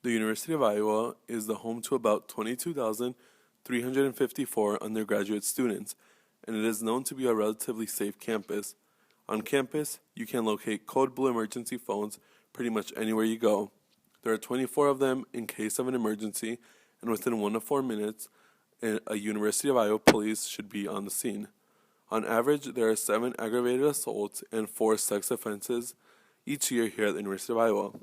The University of Iowa is the home to about 22,354 undergraduate students, and it is known to be a relatively safe campus. On campus, you can locate code blue emergency phones pretty much anywhere you go. There are 24 of them in case of an emergency, and within 1 to 4 minutes, a University of Iowa police should be on the scene. On average, there are 7 aggravated assaults and 4 sex offenses each year here at the University of Iowa.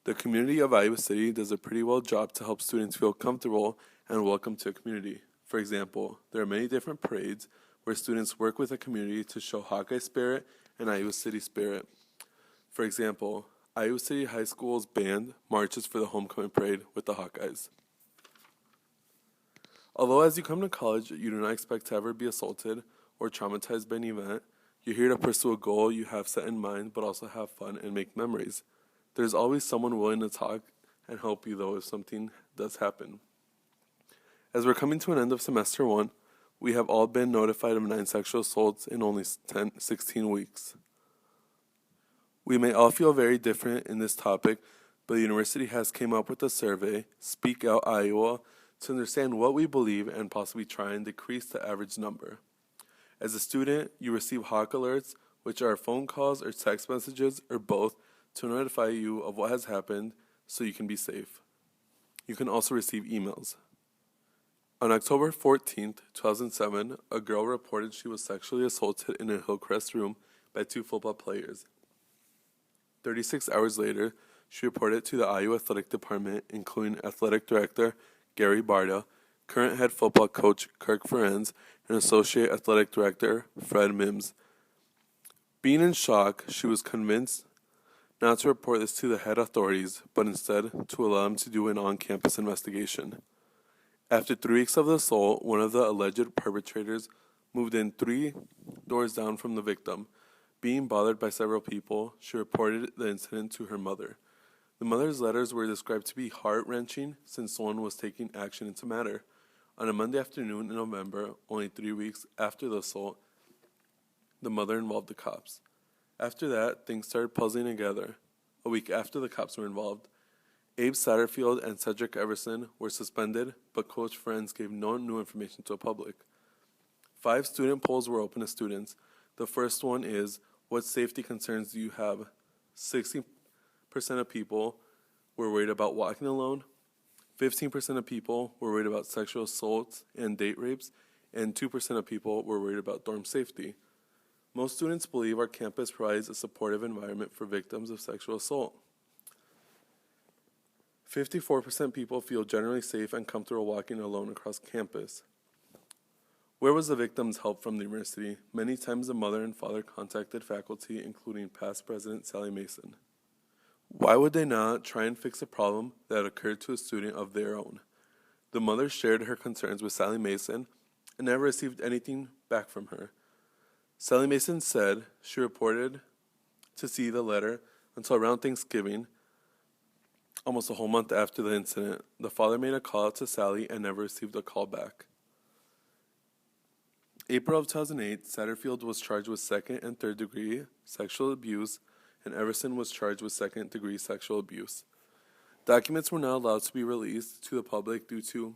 The community of Iowa City does a pretty well job to help students feel comfortable and welcome to a community. For example, there are many different parades where students work with the community to show Hawkeye spirit and Iowa City spirit. For example, Iowa City High School's band marches for the homecoming parade with the Hawkeyes. Although as you come to college, you do not expect to ever be assaulted or traumatized by an event, you're here to pursue a goal you have set in mind, but also have fun and make memories. There's always someone willing to talk and help you, though, if something does happen. As we're coming to an end of semester 1, we have all been notified of 9 sexual assaults in only 16 weeks. We may all feel very different in this topic, but the university has came up with a survey, Speak Out Iowa, to understand what we believe and possibly try and decrease the average number. As a student, you receive hawk alerts, which are phone calls or text messages or both, to notify you of what has happened so you can be safe. You can also receive emails. On October 14th, 2007, a girl reported she was sexually assaulted in a Hillcrest room by 2 football players. 36 hours later, she reported it to the Iowa Athletic Department, including Athletic Director Gary Barda, current head football coach Kirk Ferenz, and Associate Athletic Director Fred Mims. Being in shock, she was convinced not to report this to the head authorities, but instead to allow them to do an on-campus investigation. After 3 weeks of the assault, one of the alleged perpetrators moved in 3 doors down from the victim. Being bothered by several people, she reported the incident to her mother. The mother's letters were described to be heart-wrenching since someone was taking action into matter. On a Monday afternoon in November, only 3 weeks after the assault, the mother involved the cops. After that, things started puzzling together. A week after the cops were involved, Abe Satterfield and Cedric Everson were suspended, but Coach Ferenz gave no new information to the public. 5 student polls were open to students. The first one is, what safety concerns do you have? 60% of people were worried about walking alone, 15% of people were worried about sexual assaults and date rapes, and 2% of people were worried about dorm safety. Most students believe our campus provides a supportive environment for victims of sexual assault. 54% people feel generally safe and comfortable walking alone across campus. Where was the victim's help from the university? Many times the mother and father contacted faculty, including past president Sally Mason. Why would they not try and fix a problem that occurred to a student of their own? The mother shared her concerns with Sally Mason and never received anything back from her. Sally Mason said she reported to see the letter until around Thanksgiving, almost a whole month after the incident. The father made a call out to Sally and never received a call back. April of 2008, Satterfield was charged with 2nd and 3rd degree sexual abuse, and Everson was charged with 2nd degree sexual abuse. Documents were not allowed to be released to the public due to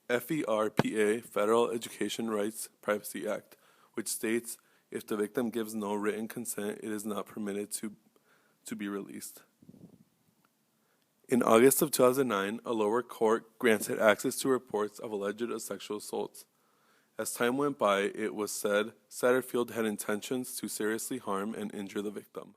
FERPA, Federal Education Rights Privacy Act, which states if the victim gives no written consent, it is not permitted to be released. In August of 2009, a lower court granted access to reports of alleged sexual assaults. As time went by, it was said Satterfield had intentions to seriously harm and injure the victim.